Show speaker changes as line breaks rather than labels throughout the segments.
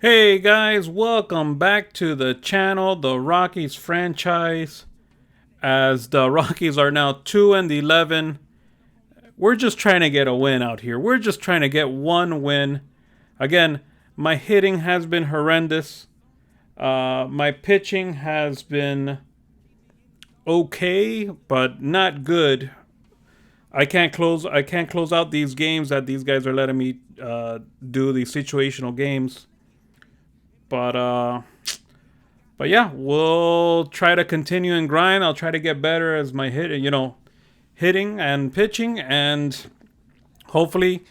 Hey guys, welcome back to the channel, the Rockies franchise. As the Rockies are now 2-11, we're just trying to get a win out here. We're just trying to get one win. Again, my hitting has been horrendous. My pitching has been okay, but not good. I can't close out these games that these guys are letting me do, these situational games. But yeah, we'll try to continue and grind. I'll try to get better as my hitting and pitching, and hopefully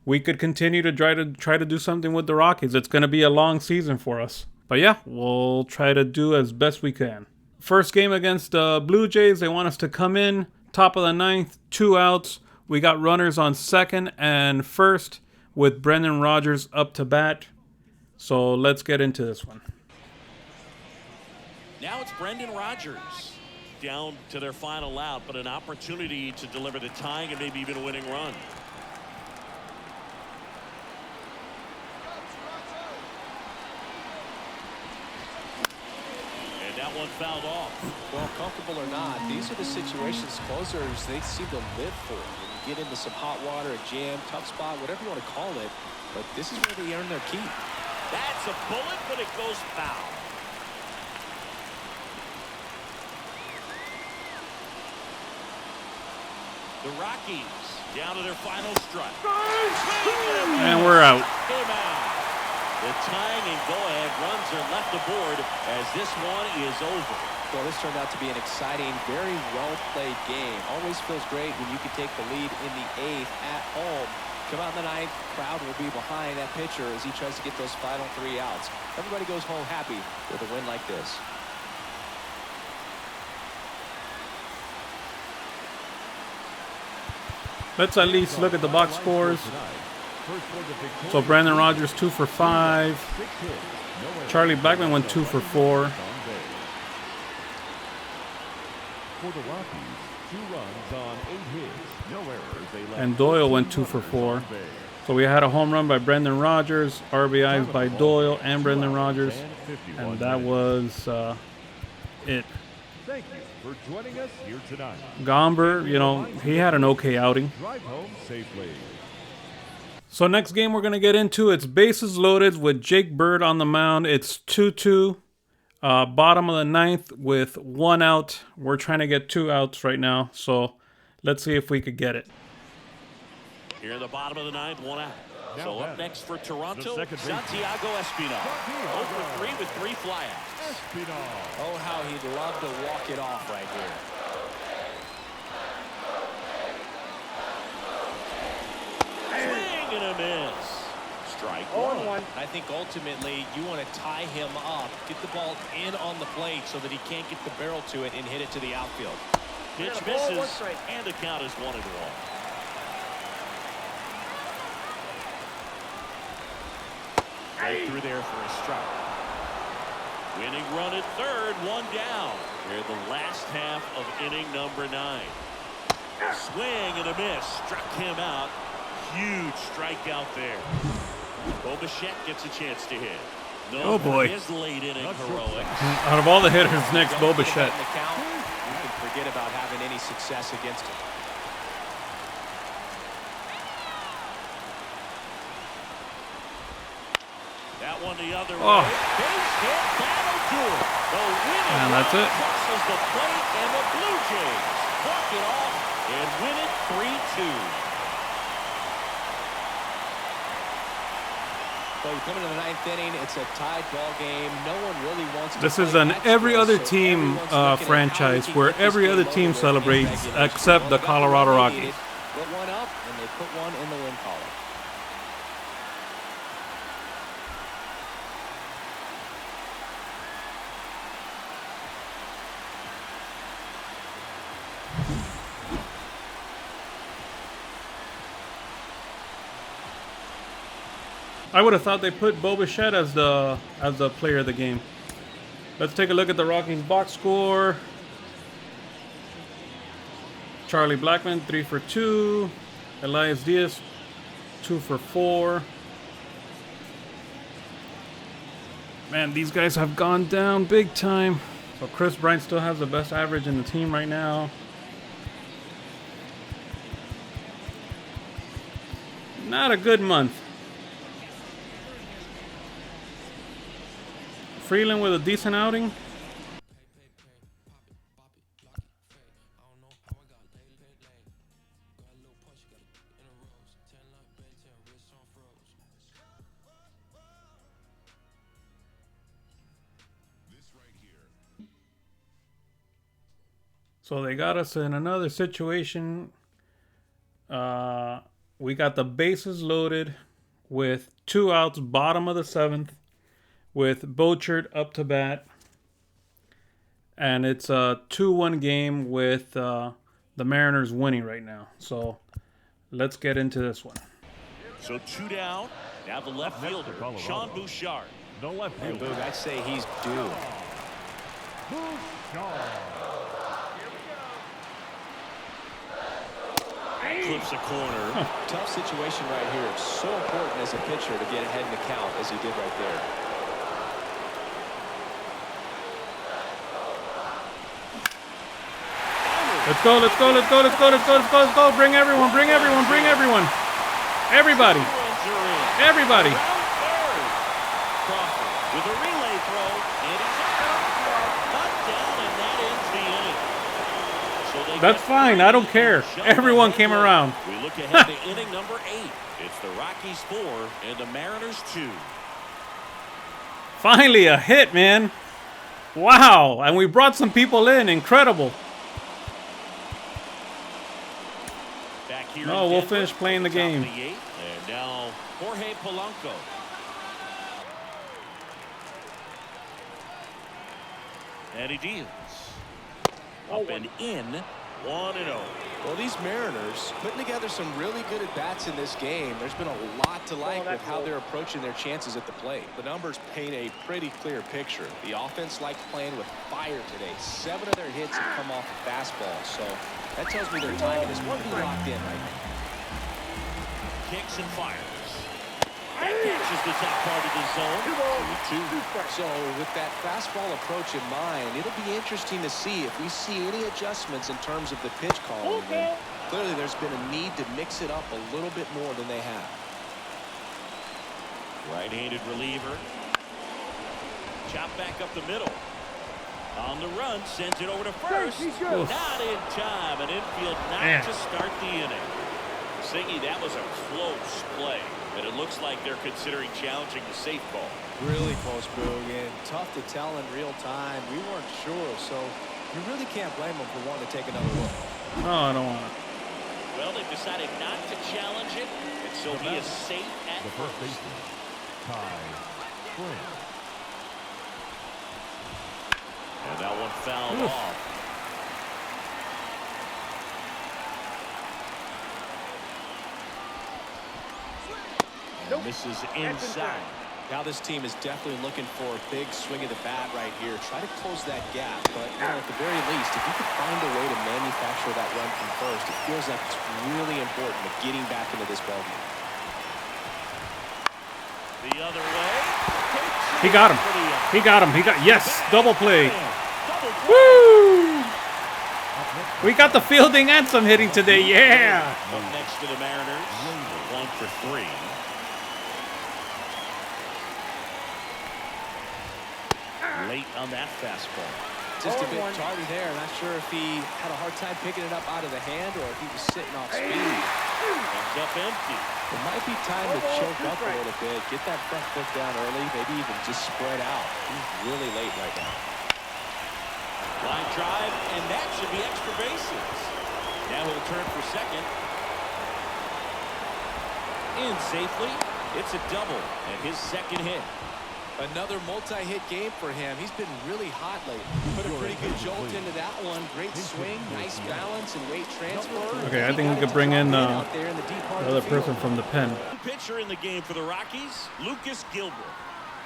we could continue to try to do something with the Rockies. It's going to be a long season for us. But yeah, we'll try to do as best we can. First game against the Blue Jays, they want us to come in top of the ninth, 2 outs. We got runners on second and first with Brendan Rodgers up to bat. So let's get into this one.
Now it's Brendan Rodgers down to their final out, but an opportunity to deliver the tying and maybe even a winning run. And that one fouled off.
Well, comfortable or not, these are the situations closers they seem to live for. When you get into some hot water, a jam, tough spot, whatever you want to call it, but this is where they earn their keep.
That's a bullet, but it goes foul. The Rockies down to their final strike.
And we're out.
The tying and go-ahead runs are left aboard as this one is over.
Well, this turned out to be an exciting, very well-played game. Always feels great when you can take the lead in the 8th at home. Come out in the 9th, crowd will be behind that pitcher as he tries to get those final 3 outs. Everybody goes home happy with a win like this.
Let's at least look at the box scores. So Brandon Rodgers 2 for 5. Charlie Blackmon went 2 for 4.
For the Rockies, 2 runs on 8 hits, no errors.
And Doyle went 2 for 4. So we had a home run by Brendan Rodgers, RBIs by Doyle and Brendan Rodgers, and that was it.
Thank you for joining us here tonight.
Gomber, he had an okay outing.
Drive home safely.
So next game we're going to get into, it's bases loaded with Jake Bird on the mound. It's 2-2. Bottom of the 9th with 1 out. We're trying to get 2 outs right now, so let's see if we could get it.
Here in the bottom of the 9th, 1 out. So up next for Toronto, Santiago Espinal. 0 for 3 with 3 flyouts.
Oh, how he'd love to walk it off right here.
Swing and a miss. Strike 1.
I think ultimately you want to tie him up, get the ball in on the plate so that he can't get the barrel to it and hit it to the outfield.
Pitch misses, and the count is 1-1. Right through there for a strike. Winning run at third, 1 down. We're in the last half of inning number 9. Swing and a miss. Struck him out. Huge strikeout there. Bo Bichette gets a chance to hit. No,
oh boy.
His late inning heroics.
Out of all the hitters, next Bo Bichette.
You can forget about having any success against him.
That one the other
Oh.
way. Base hit, that'll do it. The winning
And that's it.
crosses the plate, and the Blue Jays walk it off and win it 3-2.
So we come into the 9th inning. It's a tied ball game. No one really wants to.
This is an every other team franchise where every other team celebrates except the Colorado Rockies.
Put one up, and they put one in the win column.
I would have thought they put Bo Bichette as the player of the game. Let's take a look at the Rockies box score. Charlie Blackmon 3 for 2. Elias Diaz 2 for 4. Man, these guys have gone down big time. So Chris Bryant still has the best average in the team right now. Not a good month. Freeland with a decent outing. So they got us in another situation. We got the bases loaded with 2 outs, bottom of the 7th, with Bochert up to bat. And it's a 2-1 game with the Mariners winning right now. So let's get into this one.
So 2 down. Now the left fielder, Sean Bouchard.
The left
And
fielder.
Boog, I'd say he's due.
Flips a corner.
Tough situation right here. It's so important as a pitcher to get ahead in the count as he did right there.
Let's go, let's go, let's go, let's go, let's go, let's go, let's go. Bring everyone, bring everyone, bring everyone. Everybody.
Runs are in.
Everybody.
Around third. Crawford with a relay throw, and he's cut down, and that ends the inning. So they
That's
get
fine. I don't care.
Shut
Everyone
the
came
headlight.
around.
We look ahead to inning number 8. It's the Rockies 4 and the Mariners 2.
Finally a hit, man. Wow. And we brought some people in. Incredible.
Back here
No,
in
we'll
Denver,
finish playing the
top of
game.
the 8th, and now Jorge Polanco. And he deals. Up and in, 1-0.
Well, these Mariners putting together some really good at-bats in this game. There's been a lot to like with how they're approaching their chances at the plate. The numbers paint a pretty clear picture. The offense likes playing with fire today. 7 of their hits have come off the fastball, so that tells me their timing is one to be locked in right now.
Kicks and fires. That catches the top part of the zone. 2-2.
So with that fastball approach in mind, it'll be interesting to see if we see any adjustments in terms of the pitch calling. And clearly there's been a need to mix it up a little bit more than they have.
Right-handed reliever. Chop back up the middle. On the run, sends it over to first. Not in time. An infield knock to start the inning. Siggy, that was a close play. And it looks like they're considering challenging the safe call.
Really close, Boog, and tough to tell in real time. We weren't sure, so you really can't blame them for wanting to take another look.
No, I don't want it.
Well, they've decided not to challenge it, and so he is safe at
The first baseman, Ty Flynn.
And that one fouled off. And misses inside.
Now this team is definitely looking for a big swing of the bat right here. Try to close that gap, but at the very least, if you could find a way to manufacture that run from first, it feels like it's really important to getting back into this ballgame.
The other way.
He got him. He got him. He got, yes, double play.
Double play.
Woo! We got the fielding and some hitting today. Yeah.
Up next to the Mariners. 1 for 3. Late on that fastball.
Just a bit tardy there. Not sure if he had a hard time picking it up out of the hand or if he was sitting off speed.
Comes up empty.
It might be time to choke up a little bit, get that front foot down early, maybe even just spread out. He's really late right now.
Line drive, and that should be extra bases. Now he'll turn for second. In safely. It's a double and his second hit.
Another multi-hit game for him. He's been really hot lately. Put a pretty good jolt into that one. Great swing, nice balance, and weight transfer.
Okay, I think we could bring in
out there in the deep part of
another
the field.
person from the pen.
Pitcher in the game for the Rockies, Lucas Gilbert.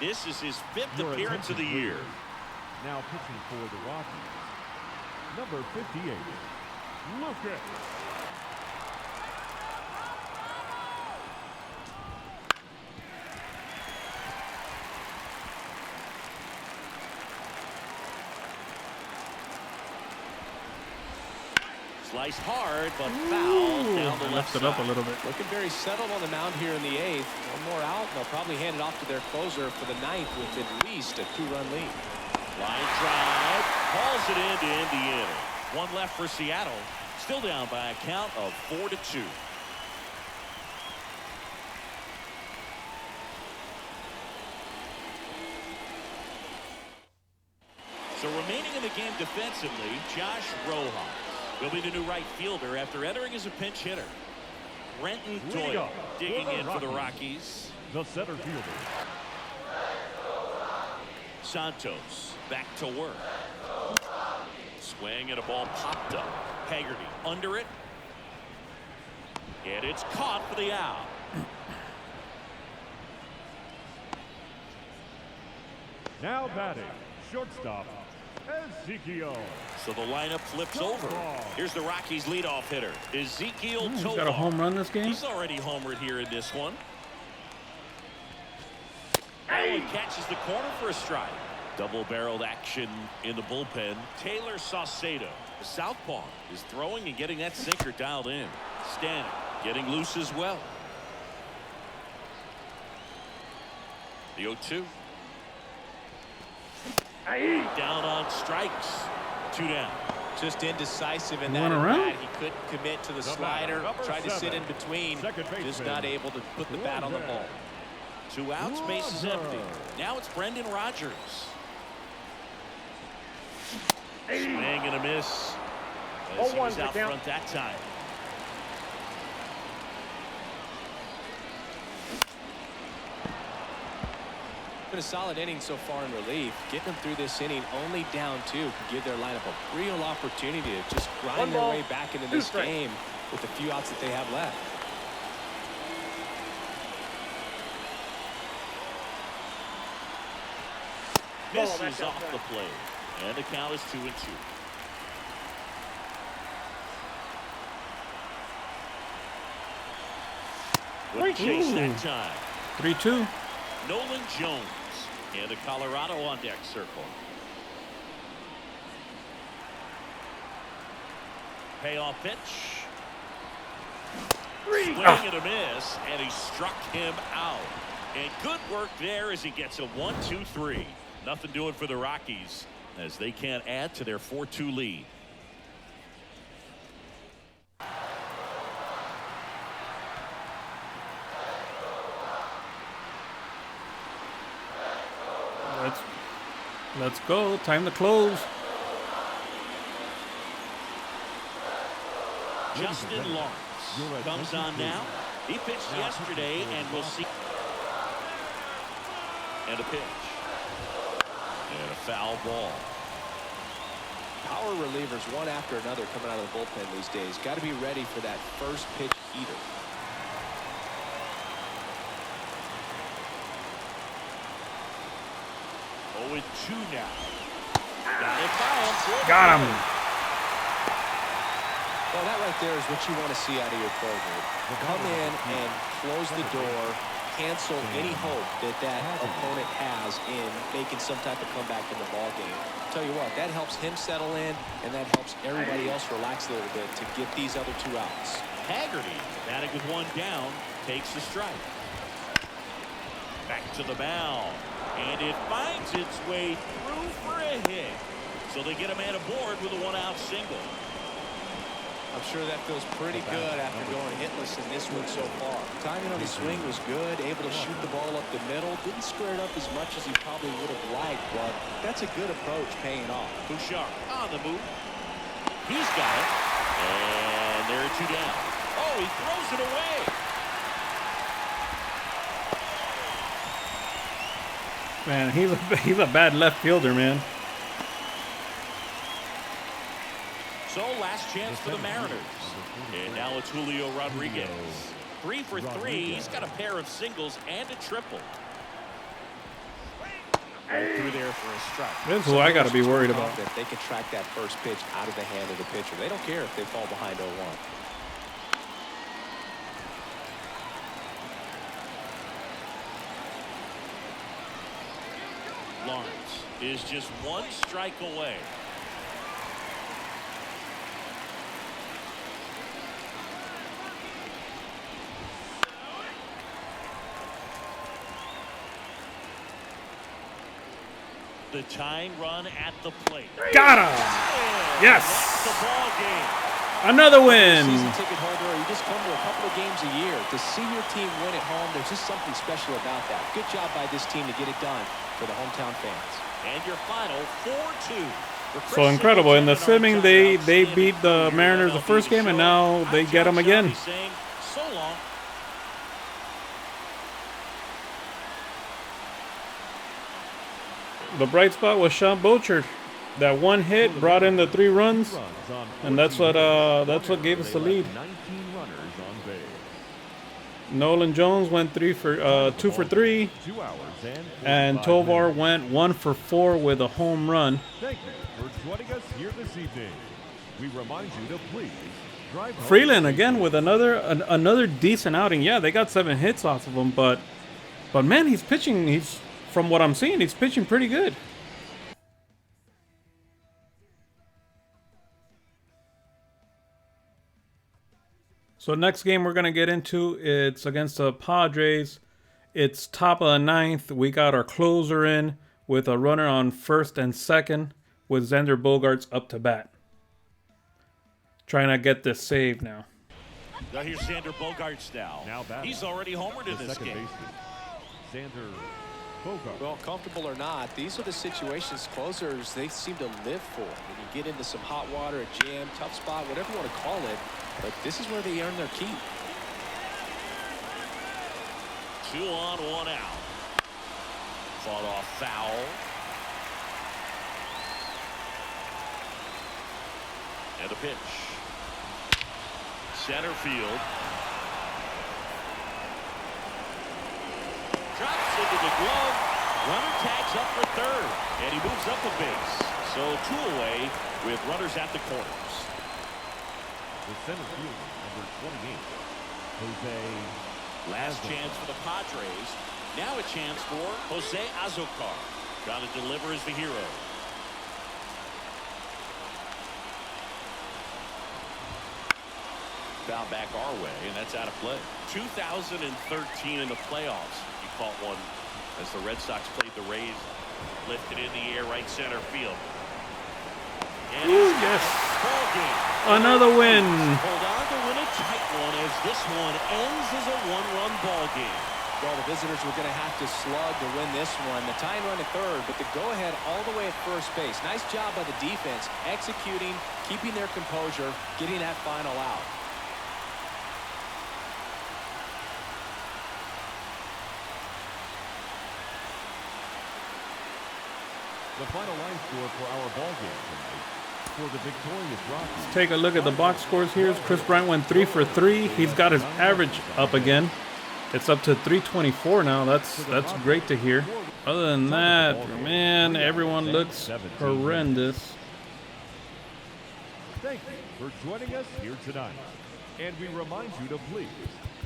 This is his 5th appearance of the year.
Now pitching for the Rockies, number 58, Lucas.
Sliced hard, but foul down the left
Left it up a
side.
little bit.
Looking very settled on the mound here in the 8th. One more out, and they'll probably hand it off to their closer for the 9th with at least a 2-run lead.
Line drive, hauls it in to end the inning. One left for Seattle. Still down by a count of 4-2. So remaining in the game defensively, Josh Rojas will be the new right fielder after entering as a pinch hitter. Brenton Doyle digging in for the Rockies.
The center fielder.
Santos back to work. Swing and a ball popped up. Haggerty under it. And it's caught for the out.
Now batting, shortstop, Ezekiel.
So the lineup flips over. Here's the Rockies leadoff hitter, Ezekiel
He's
Tovar.
got a home run this game.
He's already homered here in this one. Allen catches the corner for a strike. Double-barreled action in the bullpen. Taylor Saucedo, the southpaw, is throwing and getting that sinker dialed in. Stanek getting loose as well. The 0-2. Down on strikes. 2 down.
Just indecisive in
He
that
went
at
around?
bat. He couldn't commit to the slider.
number
Tried to sit
7,
in between.
second baseman,
Just not able to put the bat on the ball.
2 outs, base is empty. Now it's Brendan Rodgers. Swing and a miss. As he was out front that time.
Been a solid inning so far in relief. Getting them through this inning only down 2 can give their lineup a real opportunity to just grind their way back into this game with the few outs that they have left.
Misses off the plate. And the count is 2-2. Good chase that time.
3-2.
Nolan Jones and the Colorado on deck circle. Payoff pitch. Swing and a miss, and he struck him out. And good work there as he gets a 1-2-3. Nothing doing for the Rockies as they can't add to their 4-2 lead.
Let's go. Time to close.
Justin Lawrence comes on now. He pitched yesterday, and we'll see. And a pitch. And a foul ball.
Power relievers one after another coming out of the bullpen these days. Got to be ready for that first pitch heater.
With 2 now. Got it foul.
Got him.
Well, that right there is what you want to see out of your closer. Come in and close the door, cancel any hope that that opponent has in making some type of comeback in the ball game. Tell you what, that helps him settle in, and that helps everybody else relax a little bit to get these other 2 outs.
Haggerty, batting with 1 down, takes the strike. Back to the mound. And it finds its way through for a hit. So they get a man aboard with a 1-out single.
I'm sure that feels pretty good after going hitless in this one so far. Timing on his swing was good, able to shoot the ball up the middle. Didn't square it up as much as he probably would have liked, but that's a good approach paying off.
Bouchard on the move. He's got it. And there are 2 down. Oh, he throws it away.
Man, he's a bad left fielder, man.
So last chance for the Mariners. And now it's Julio Rodriguez. 3 for 3. He's got a pair of singles and a triple. Right through there for a strike.
This is who I got to be worried about.
That they can track that first pitch out of the hand of the pitcher. They don't care if they fall behind 0-1.
Lawrence is just 1 strike away. The tying run at the plate.
Got him!
And
Yes!
that's the ball game.
Another win!
Season ticket holder, you just come to a couple of games a year. To see your team win at home, there's just something special about that. Good job by this team to get it done for the hometown fans.
And your final 4-2.
So incredible. In the simming, they beat the Mariners the first game, and now they get them again.
So long.
The bright spot was Sean Bochert. That one hit brought in the 3 runs, and that's what gave us the lead.
19 runners on base.
Nolan Jones went 2 for 3,
2 hours
and Tovar went 1 for 4 with a home run.
Thank you for joining us here this evening. We remind you to please drive home.
Freeland again with another decent outing. Yeah, they got 7 hits off of him, but man, he's pitching. From what I'm seeing, he's pitching pretty good. So next game we're gonna get into, it's against the Padres. It's top of the 9th. We got our closer in with a runner on first and second with Xander Bogaerts up to bat. Trying to get this save now.
Now here's Xander Bogaerts now. He's already homered in this game.
Xander Bogaerts.
Well, comfortable or not, these are the situations closers they seem to live for. When you get into some hot water, a jam, tough spot, whatever you want to call it, but this is where they earn their keep.
2 on, 1 out. Fought off foul. And a pitch. Center field. Drops into the glove. Runner tags up for third. And he moves up a base. So 2 away with runners at the corners.
The center fielder, number 28, Jose.
Last chance for the Padres. Now a chance for Jose Azocar. Got to deliver as the hero. Foul back our way, and that's out of play. 2013 in the playoffs. He caught one as the Red Sox played the Rays. Lifted in the air, right center field. And
Ooh, yes.
Ball game.
Another win.
Hold on to win a tight one as this one ends as a 1-run ball game.
Well, the visitors were going to have to slug to win this one. The tying run at third, but the go-ahead all the way at first base. Nice job by the defense, executing, keeping their composure, getting that final out.
The final line score for our ball game tonight. For the victorious Rockies.
Take a look at the box scores here. Chris Bryant went 3 for 3. He's got his average up again. It's up to 324 now. That's great to hear. Other than that, man, everyone looks horrendous.
Thank you for joining us here tonight. And we remind you to please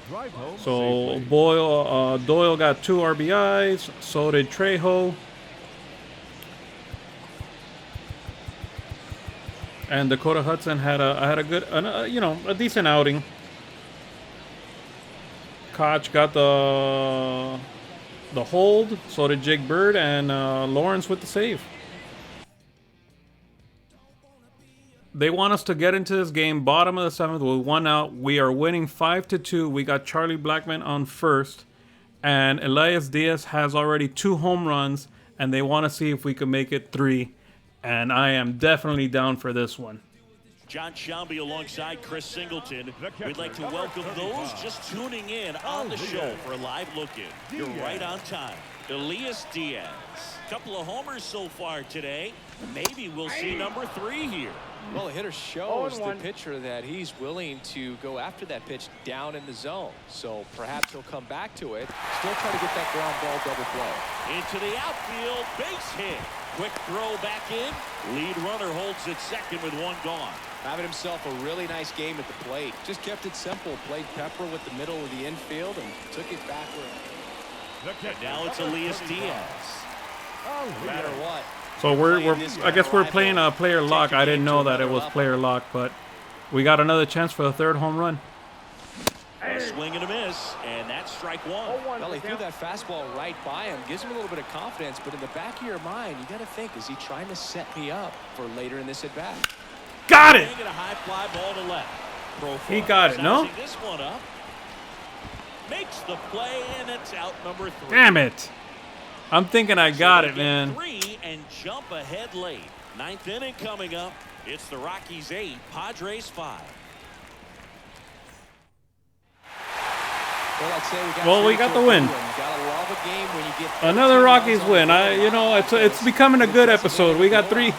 drive home
So
safely.
Doyle got 2 RBIs. So did Trejo. And Dakota Hudson had a good, a decent outing. Koch got the hold. So did Jake Bird, and Lawrence with the save. They want us to get into this game bottom of the 7th with 1 out. We are winning 5-2. We got Charlie Blackmon on first, and Elias Diaz has already 2 home runs, and they want to see if we can make it 3. And I am definitely down for this one.
John Shelby alongside Chris Singleton. We'd like to welcome those just tuning in on the show for a live look-in. You're right on time. Elias Diaz. Couple of homers so far today. Maybe we'll see number 3 here.
Well, the hitter shows the pitcher that he's willing to go after that pitch down in the zone. So perhaps he'll come back to it. Still trying to get that ground ball double play.
Into the outfield, base hit. Quick throw back in. Lead runner holds at second with 1 gone.
Having himself a really nice game at the plate. Just kept it simple. Played pepper with the middle of the infield and took it backward.
And now it's Elias Diaz.
No matter what.
So I guess we're playing a player lock. I didn't know that it was player lock, but we got another chance for the 3rd home run.
Swing and a miss, and that's strike one.
Well, he threw that fastball right by him. Gives him a little bit of confidence, but in the back of your mind, you got to think, is he trying to set me up for later in this at-bat?
Got it!
A high fly ball to left.
He got it, no?
This one up. Makes the play, and it's out number 3.
Damn it. I'm thinking I got it, man.
3 and jump ahead late. 9th inning coming up. It's the Rockies 8, Padres 5.
Well, we got the win.
Another Rockies win. You know, it's becoming a good episode. We got three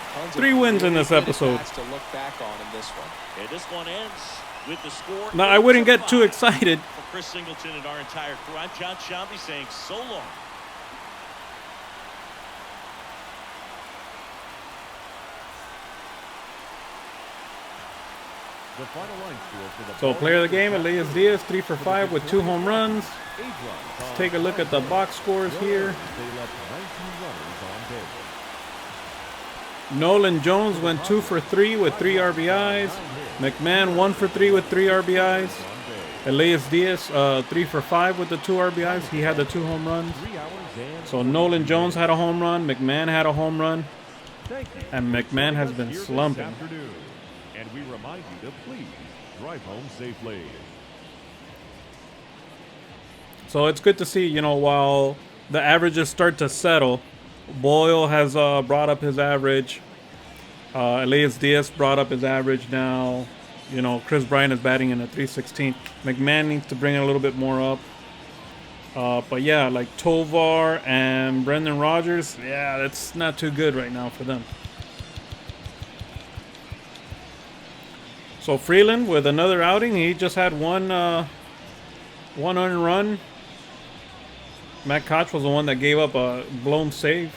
wins in this episode.
To look back on in this one.
And this one ends with the score.
Now, I wouldn't get too excited.
For Chris Singleton and our entire crew, I'm John Shambi saying so long.
The final line score for the
So player of the game, Elias Diaz, 3 for 5 with 2 home runs. Let's take a look at the box scores here.
They left 19 runners on base.
Nolan Jones went 2 for 3 with 3 RBIs. McMahon 1 for 3 with 3 RBIs. Elias Diaz 3 for 5 with the 2 RBIs. He had the 2 home runs. So Nolan Jones had a home run. McMahon had a home run. And McMahon has been slumping.
And we remind you to please drive home safely.
So it's good to see, you know, while the averages start to settle, Boyle has brought up his average. Elias Diaz brought up his average now. You know, Chris Bryant is batting in a 316. McMahon needs to bring it a little bit more up. But yeah, like Tovar and Brendan Rodgers, yeah, that's not too good right now for them. So Freeland with another outing. He just had one earned run. Matt Koch was the one that gave up a blown save.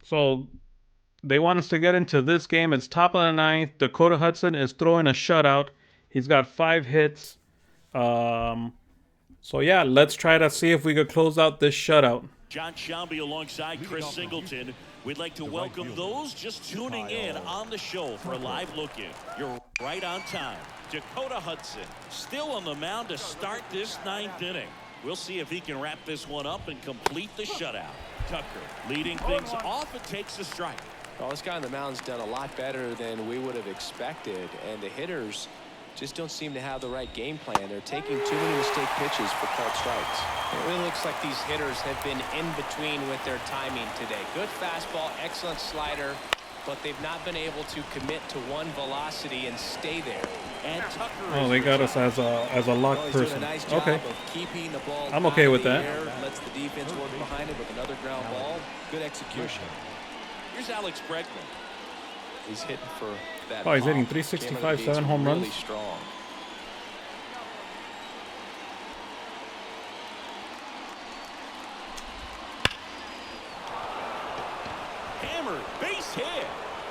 So they want us to get into this game. It's top of the 9th. Dakota Hudson is throwing a shutout. He's got 5 hits. So yeah, let's try to see if we could close out this shutout.
John Shambi alongside Chris Singleton. We'd like to welcome those just tuning in on the show for a live look-in. You're right on time. Dakota Hudson still on the mound to start this 9th inning. We'll see if he can wrap this one up and complete the shutout. Tucker leading things off and takes a strike.
Well, this guy on the mound's done a lot better than we would have expected, and the hitters just don't seem to have the right game plan. They're taking too many mistake pitches for called strikes.
It really looks like these hitters have been in between with their timing today. Good fastball, excellent slider, but they've not been able to commit to one velocity and stay there.
And Tucker.
Oh, they got us as a lock person.
Nice job
Okay.
of keeping the ball
I'm okay with
high in
that.
the air, lets the defense work behind it with another ground ball. Good execution.
Here's Alex Bregman.
He's hitting for that.
Oh, he's hitting
pop.
365,
Came out of the
7
gates
home
really
runs.
strong.
Hammered, base hit.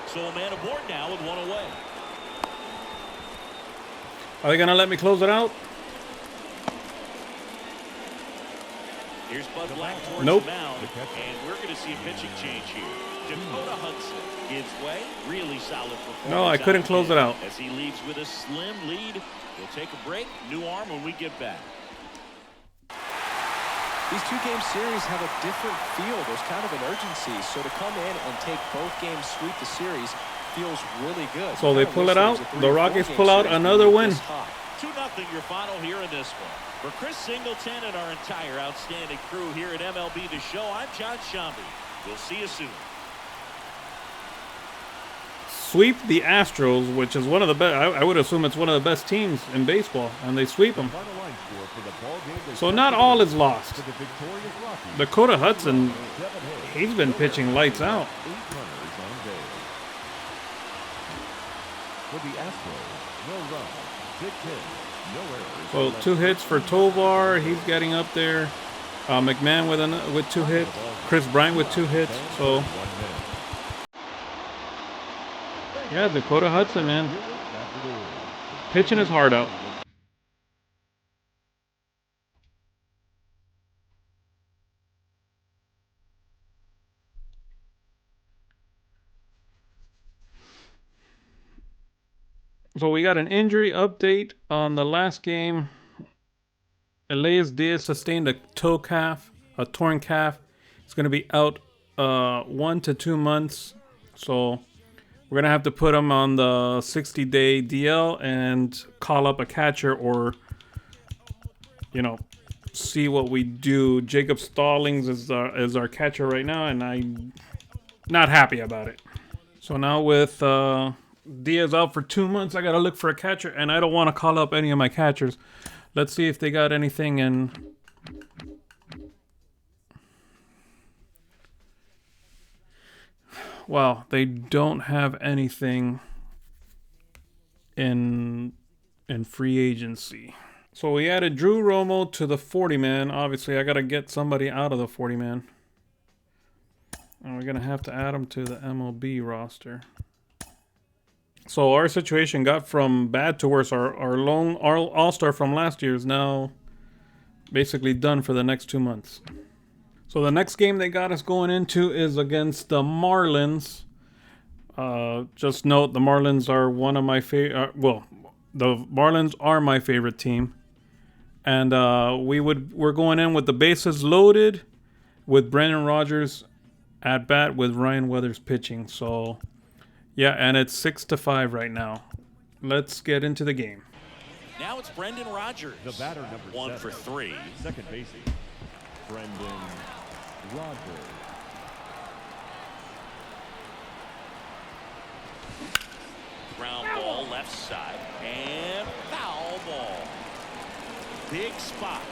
So a man aboard now with one away.
Are they gonna let me close it out?
Here's Bud Black towards
Nope.
the mound, and we're going to see a pitching change here. Dakota Hudson gives way. Really solid performance.
No, I couldn't close it out.
As he leaves with a slim lead. We'll take a break. New arm when we get back.
These 2-game series have a different feel. There's kind of an urgency. So to come in and take both games, sweep the series, feels really good.
So they pull it out. The Rockies pull out another win.
2-0 your final here in this one. For Chris Singleton and our entire outstanding crew here at MLB The Show, I'm John Shambi. We'll see you soon.
Sweep the Astros, which is one of the best. I would assume it's one of the best teams in baseball, and they sweep them. So not all is lost. Dakota Hudson, he's been pitching lights out.
For the Astros, no runs, 6 hits, no errors.
So 2 hits for Tovar. He's getting up there. McMahon with 2 hits. Chris Bryant with 2 hits. So yeah, Dakota Hudson, man. Pitching his heart out. So we got an injury update on the last game. Elias Diaz sustained a toe calf, a torn calf. He's going to be out 1 to 2 months. So we're going to have to put him on the 60-day DL and call up a catcher or, you know, see what we do. Jacob Stallings is our catcher right now, and I'm not happy about it. So now with Diaz out for 2 months, I got to look for a catcher, and I don't want to call up any of my catchers. Let's see if they got anything in. Well, they don't have anything in free agency. So we added Drew Romo to the 40-man. Obviously, I got to get somebody out of the 40-man. And we're going to have to add him to the MLB roster. So our situation got from bad to worse. Our all-star from last year is now basically done for the next 2 months. So the next game they got us going into is against the Marlins. Just note the Marlins are one of my favorite. The Marlins are my favorite team, and we're going in with the bases loaded, with Brendan Rodgers at bat with Ryan Weathers pitching. So yeah, and it's 6-5 right now. Let's get into the game.
Now it's Brendan Rodgers.
The batter, number
1 for 3.
Second baseman, Brendan Rodgers.
Ground ball left side and foul ball. Big spot.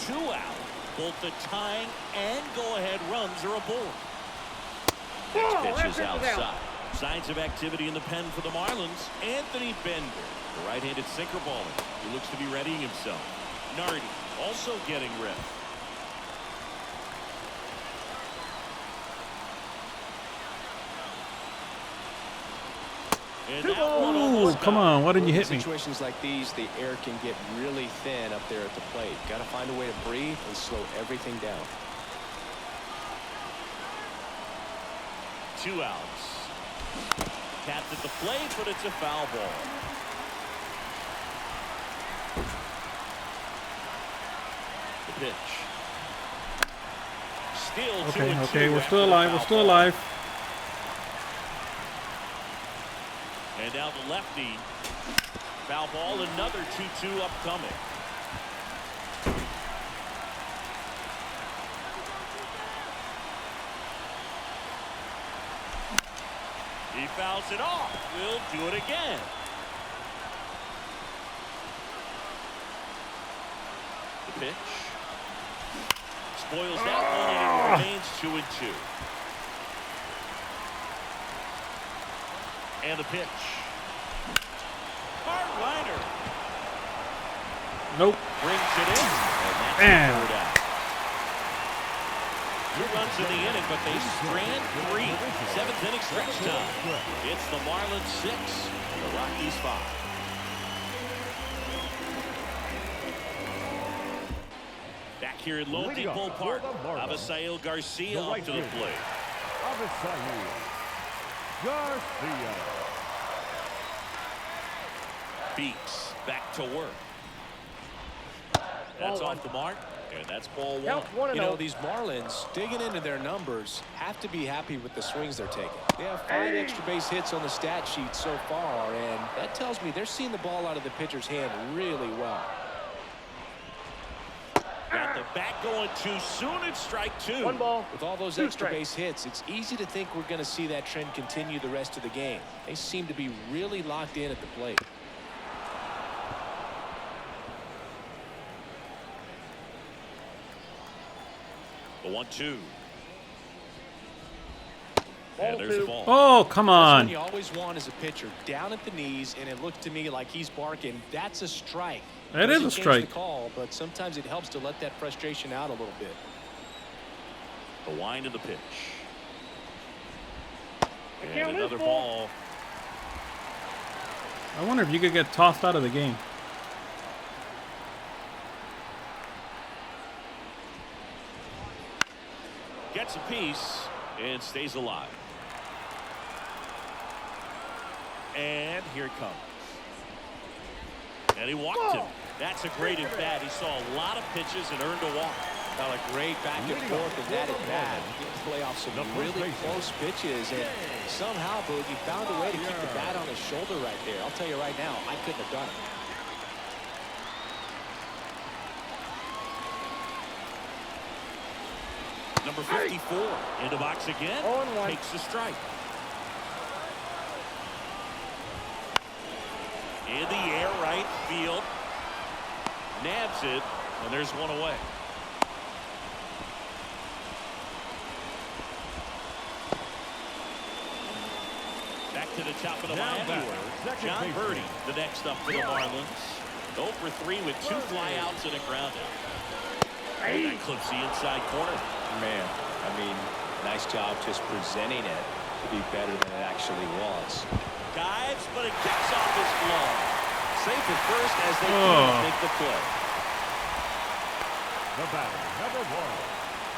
2 out. Both the tying and go-ahead runs are aboard. Next pitch is outside. Signs of activity in the pen for the Marlins. Anthony Bender, the right-handed sinker baller, who looks to be readying himself. Nardi also getting ready.
Oh, come on. Why didn't you hit me?
In situations like these, the air can get really thin up there at the plate. Got to find a way to breathe and slow everything down.
2 outs. Tapped at the plate, but it's a foul ball. The pitch. Still 2-2.
Okay, we're still alive. We're still alive.
And now the lefty. Foul ball, another 2-2 upcoming. He fouls it off. We'll do it again. The pitch. Spoils that one, and it remains 2-2. And the pitch. Hard liner.
Nope.
Brings it in. And that's the 3rd out. 2 runs in the inning, but they strand 3. 7th inning stretch time. It's the Marlins 6, the Rockies 5. Back here at Lone Depot Park, Avisail Garcia up to the plate.
Avisail Garcia.
Beats back to work. That's off the mark, and that's ball 1.
You know, these Marlins, digging into their numbers, have to be happy with the swings they're taking. They have 5 extra base hits on the stat sheet so far, and that tells me they're seeing the ball out of the pitcher's hand really well.
Got the bat going too soon. It's strike 2.
1 ball.
With all those extra base hits, it's easy to think we're going to see that trend continue the rest of the game. They seem to be really locked in at the plate.
The 1-2. And there's the ball.
Oh, come
That's
on.
what you always want as a pitcher, down at the knees, and it looked to me like he's barking. That's a strike.
That is a
Doesn't change
strike.
the call, but sometimes it helps to let that frustration out a little bit.
The wind of the pitch. And another ball.
I wonder if you could get tossed out of the game.
Gets a piece and stays alive. And here it comes. And he walked him. That's a great at bat. He saw a lot of pitches and earned a walk.
Well, a great back and forth in that at bat. He play off some really close pitches, and somehow, Boog, he found a way to keep the bat on his shoulder right there. I'll tell you right now, I couldn't have done it.
Number 54 in the box again. Takes the strike. In the air, right field. Nabs it, and there's one away. Back to the top of the Miami order. John Birdie, the next up for the Marlins. 0 for 3 with 2 flyouts and a groundout. That clips the inside corner.
Man, I mean, nice job just presenting it to be better than it actually was.
Dives, but it gets off his glove. Safe at first as they can't make the play.
The batter, number 1.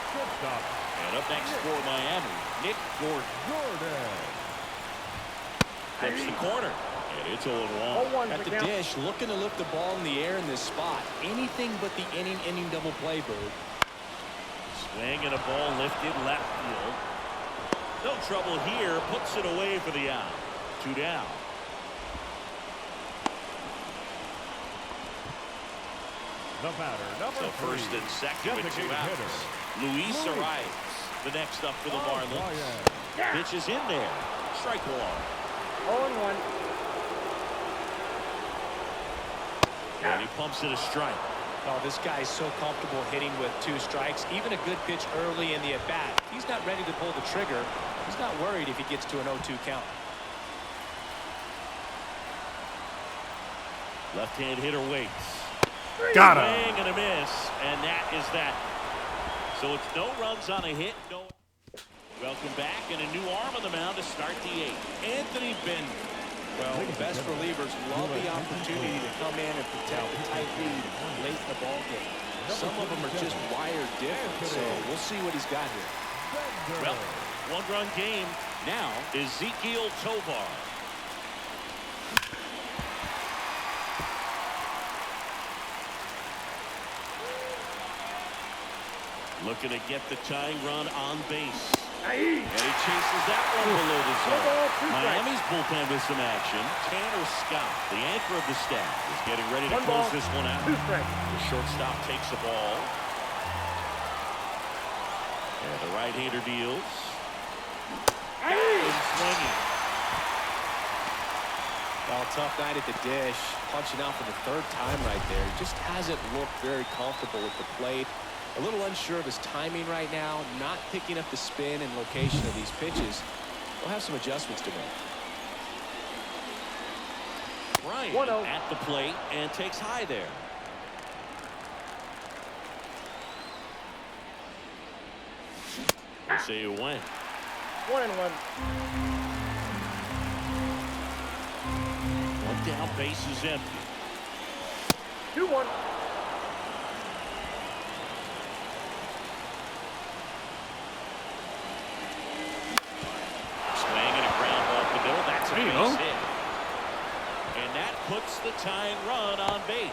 Shortstop.
And up next for Miami, Nick Gordon. Flips the corner, and it's 0-1.
At the dish, looking to lift the ball in the air in this spot. Anything but the inning double play, Bird.
Swing and a ball lifted left field. No trouble here. Puts it away for the out. 2 down.
The batter, number
So
3.
first and second with 2 outs.
Hitter.
Luis arrives. The next up for the Marlins. Pitch is in there. Strike 1.
0-1.
And he pumps it a strike.
Oh, this guy is so comfortable hitting with 2 strikes. Even a good pitch early in the at-bat. He's not ready to pull the trigger. He's not worried if he gets to an 0-2 count.
Left-hand hitter waits.
Got him.
Swing and a miss, and that is that. So it's no runs on a hit. No. Welcome back, and a new arm on the mound to start the 8th. Anthony Benn.
Well, the best relievers love the opportunity to come in and protect the tight lead late in the ball game. Some of them are just wired different, so we'll see what he's got here.
Well, 1-run game now. Ezequiel Tovar. Looking to get the tying run on base. And he chases that one below the zone. Miami's bullpen with some action. Tanner Scott, the anchor of the staff, is getting ready to close this one out. The shortstop takes the ball. And the right-hander deals. And swinging.
Well, tough night at the dish. Punching out for the 3rd time right there. He just hasn't looked very comfortable with the plate. A little unsure of his timing right now, not picking up the spin and location of these pitches. We'll have some adjustments to make.
Bryant at the plate and takes high there. They say you win.
1-1.
One down, base is empty.
2-1.
Base hit. And that puts the tying run on base.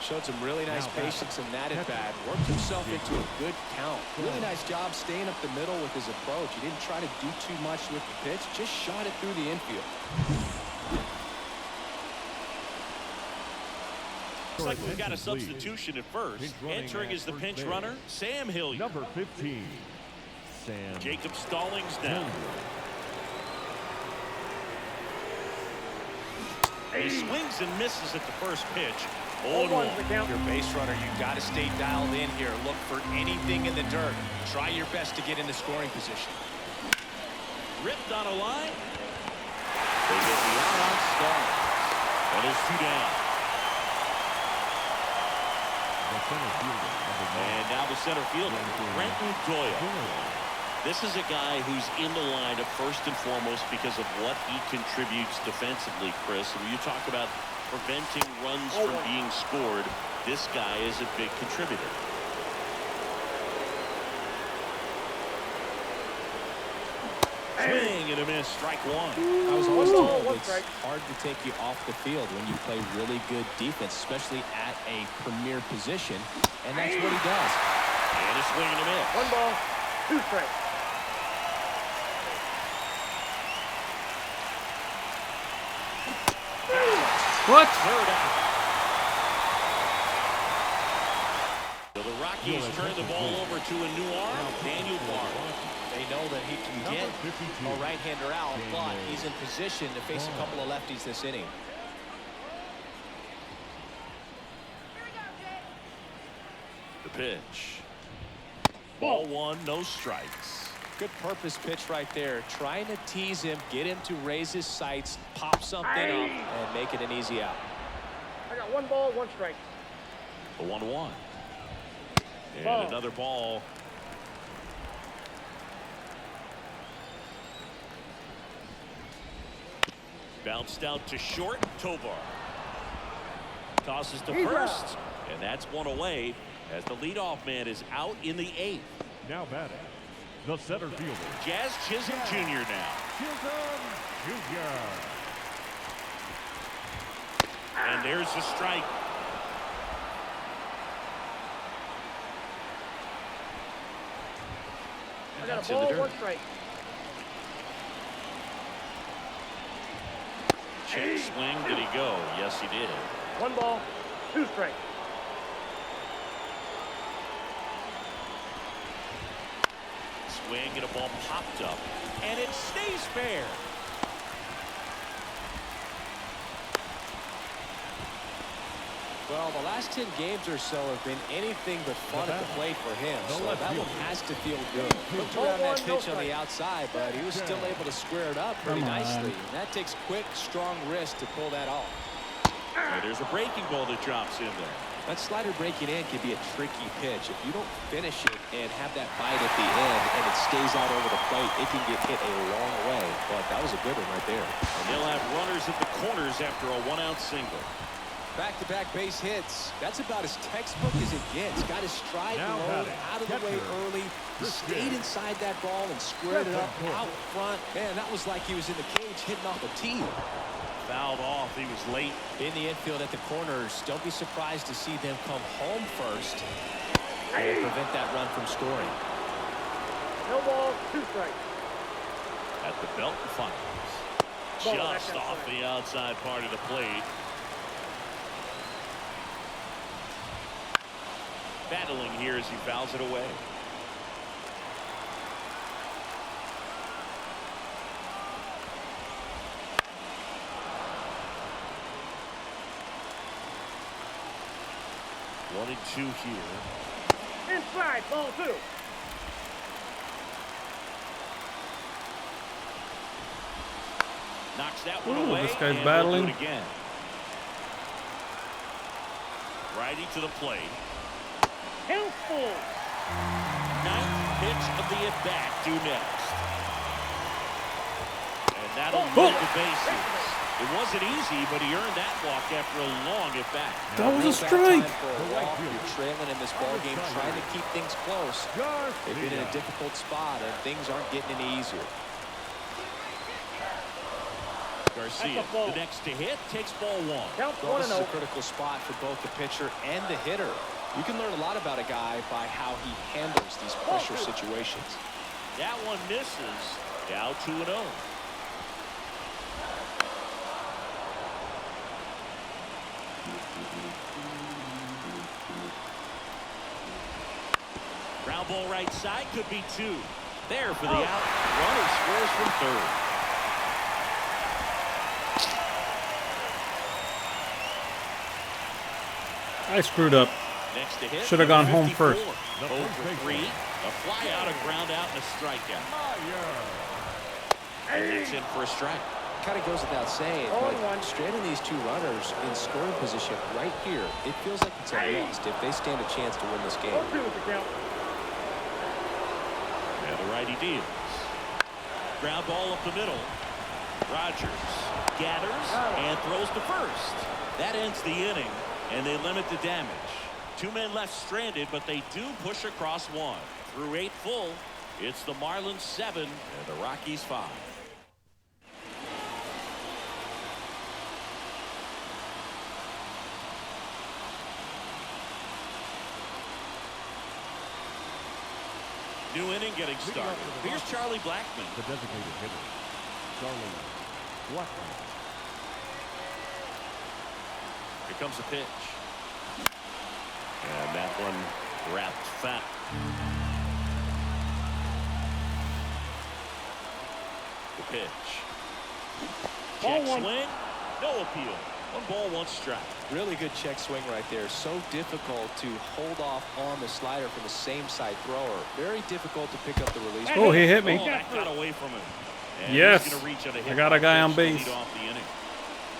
Showed some really nice patience in that at bat. Worked himself into a good count. Really nice job staying up the middle with his approach. He didn't try to do too much with the pitch. Just shot it through the infield.
Looks like we've got a substitution at first. Entering is the pinch runner, Sam Hilliard.
Number 15, Sam.
Jacob Stallings down. He swings and misses at the first pitch. 0-1.
Your base runner, you got to stay dialed in here. Look for anything in the dirt. Try your best to get into scoring position.
Ripped on a line. They get the out on Stallings. And there's 2 down. And now the center fielder, Brenton Doyle. This is a guy who's in the lineup first and foremost because of what he contributes defensively, Chris. And when you talk about preventing runs from being scored, this guy is a big contributor. Swing and a miss, strike one.
I was always told it's hard to take you off the field when you play really good defense, especially at a premier position, and that's what he does.
And a swing and a miss.
1 ball, 2 strikes.
What?
Third out. So the Rockies turn the ball over to a new arm, Daniel Barr.
They know that he can get a right-hander out, but he's in position to face a couple of lefties this inning.
The pitch. Ball 1, no strikes.
Good purpose pitch right there. Trying to tease him, get him to raise his sights, pop something up, and make it an easy out.
I got 1 ball, 1 strike.
The 1-1. And
Ball.
another ball. Bounced out to short. Tovar tosses to first, and that's one away as the leadoff man is out in the 8th.
Now batting, the center fielder,
Jazz Chisholm Jr. now.
Chisholm Jr.
And there's the strike.
I got
That's
a
in the
ball,
dirt.
1 strike.
Check swing. Did he go? Yes, he did.
1 ball, 2 strikes.
Swing and a ball popped up, and it stays fair.
Well, the last 10 games or so have been anything but fun at the plate for him, so that one has to feel good. Looked around that pitch on the outside, but he was still able to square it up pretty nicely. And that takes quick, strong wrist to pull that off.
And there's a breaking ball that drops in there.
That slider breaking in can be a tricky pitch. If you don't finish it and have that bite at the end and it stays out over the plate, it can get hit a long way. But that was a good one right there.
And they'll have runners at the corners after a 1-out single.
Back-to-back base hits. That's about as textbook as it gets. Got his stride
Now
low,
batting,
out of the way
catcher,
early. He stayed
Christian.
inside that ball and squared it up out front. Man, that was like he was in the cage hitting off a tee.
Fouled off. He was late.
In the infield at the corners, don't be surprised to see them come home first and prevent that run from scoring.
No ball, 2 strikes.
At the belt and finals.
Ball,
Just off the outside part of the plate. Battling here as he fouls it away. One and 2 here.
Inside, ball 2.
Knocks that one
Ooh,
away.
this guy's
and
battling.
We'll do it again. Righty to the plate.
Helpful.
9th pitch of the at-bat due next. And that'll
Oh.
load the bases. It wasn't easy, but he earned that walk after a long at-bat.
That was a
Real bad
strike.
time for a walk. You're trailing in this ball game, trying to keep things close. They've been in a difficult spot, and things aren't getting any easier.
Garcia,
That's a ball.
the next to hit, takes ball 1.
Count
Well,
1
this
and
is a
0.
critical spot for both the pitcher and the hitter. You can learn a lot about a guy by how he handles these pressure situations.
That one misses. Now 2-0. Ground ball right side, could be 2. There for the out. Runner scores from third.
I screwed up.
Next to hit.
Should have gone home
54.
first.
0 for 3. A fly out, a ground out, and a strikeout. And that's in for a strike.
Kind of goes without saying,
Oh,
but
one.
stranding these 2 runners in scoring position right here, it feels like it's a must if they stand a chance to win this game.
0-2 is the count.
And the Righty deals. Ground ball up the middle. Rogers gathers and throws to first. That ends the inning, and they limit the damage. 2 men left stranded, but they do push across 1. Through 8 full, it's the Marlins 7 and the Rockies 5. New inning getting started. Here's Charlie Blackmon.
The designated hitter, Charlie Blackmon.
Here comes the pitch. And that one wrapped foul. The pitch. Check swing. No appeal. 1 ball, 1 strike.
Really good check swing right there. So difficult to hold off on the slider from the same side thrower. Very difficult to pick up the release.
Oh, he hit me.
Oh, that got away from him. And
Yes.
he's gonna reach on a hit
I got a guy on
to lead
base.
off the inning.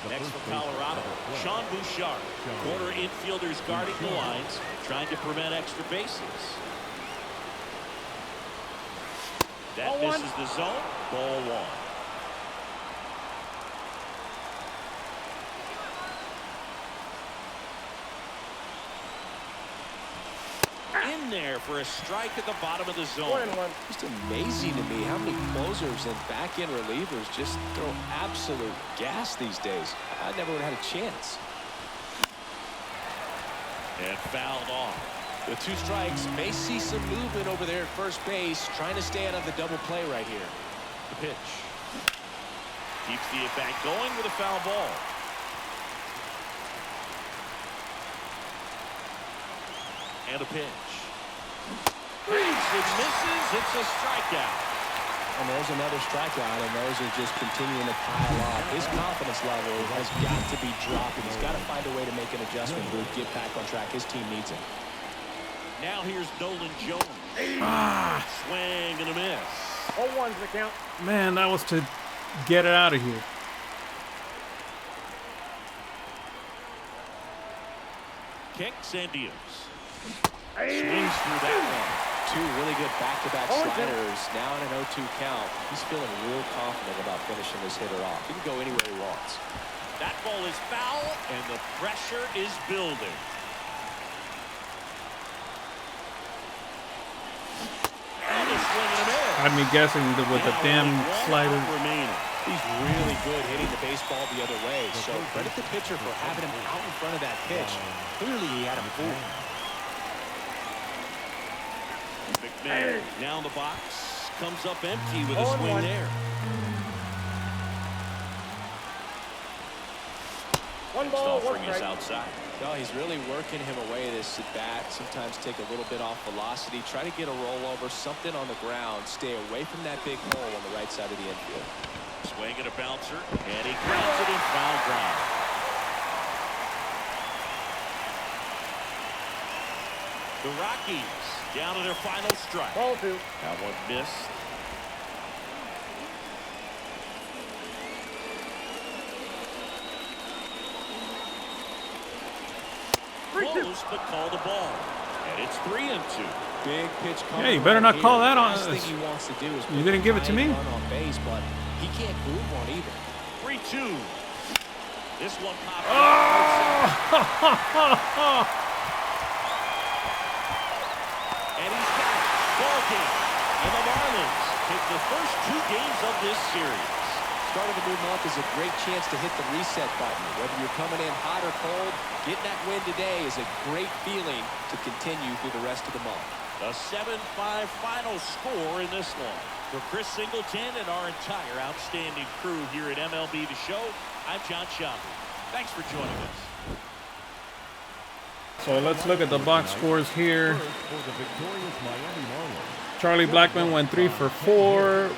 Next for Colorado, Sean Bouchard. Corner infielders guarding the lines, trying to prevent extra bases. That misses the zone. Ball 1. In there for a strike at the bottom of the zone.
Just amazing to me how many closers and back-end relievers just throw absolute gas these days. I never would have had a chance.
And fouled off.
With 2 strikes, may see some movement over there at first base, trying to stay out of the double play right here.
The pitch. Keeps the at-bat going with a foul ball. And a pitch. Swings and misses. It's a strikeout.
And there's another strikeout, and those are just continuing to pile up. His confidence level has got to be dropping. He's got to find a way to make an adjustment, Booth, get back on track. His team needs him.
Now here's Nolan Jones. Swing and a miss.
0-1's the count.
Man, that was to get it out of here.
Kicks and deals. Swings through that one.
2 really good back-to-back sliders. Now in an 0-2 count. He's feeling real confident about finishing this hitter off. He can go anywhere he wants.
That ball is foul, and the pressure is building. And a swing and a miss.
I'd be guessing with the damn slider.
He's really good hitting the baseball the other way. So credit the pitcher for having him out in front of that pitch. Clearly he had him fooled.
McMahon now in the box. Comes up empty with a swing there.
1 ball, 1
Offering is
strike.
outside.
No, he's really working him away this at bat. Sometimes take a little bit off velocity. Try to get a rollover, something on the ground. Stay away from that big hole on the right side of the infield.
Swing and a bouncer, and he grounds it in foul ground. The Rockies down to their final strike.
Ball 2.
That one missed. Close, but call the ball. And it's 3-2.
Big pitch coming.
Yeah, you better not call that on.
Last thing he wants to do is
You didn't give it to me?
run on base, but he can't groove one either.
3-2. This one popped
Oh!
and he's got it. Ball game. And the Marlins take the first 2 games of this series.
Start of the new month is a great chance to hit the reset button. Whether you're coming in hot or cold, getting that win today is a great feeling to continue through the rest of the month.
A 7-5 final score in this one. For Chris Singleton and our entire outstanding crew here at MLB The Show, I'm John Schaffner. Thanks for joining us.
So let's look at the box scores here.
For the victorious Miami Marlins,
Charlie Blackmon went 3 for 4.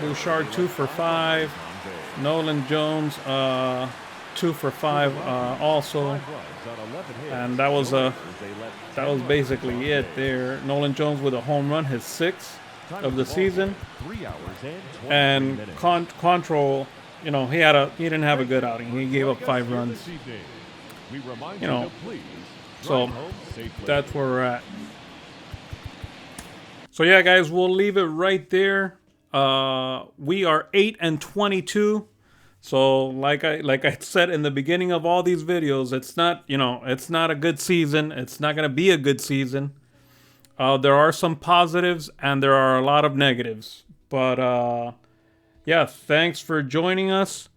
Bouchard 2 for 5. Nolan Jones 2 for 5 also. And that was basically it there. Nolan Jones with a home run, his 6th of the season.
3 hours and 20
And
minutes.
Control, you know, he didn't have a good outing. He gave up 5 runs.
We remind
You know,
to please
so
drive home safely.
that's where we're at. So yeah, guys, we'll leave it right there. We are 8-22. So like I said in the beginning of all these videos, it's not, it's not a good season. It's not gonna be a good season. There are some positives and there are a lot of negatives. But yeah, thanks for joining us.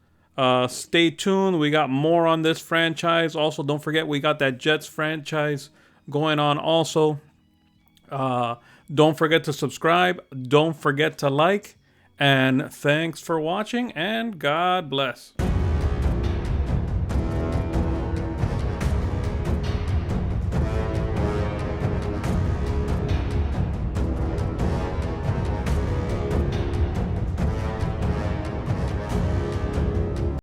Stay tuned. We got more on this franchise. Also, don't forget we got that Jets franchise going on also. Don't forget to subscribe. Don't forget to like. And thanks for watching, and God bless.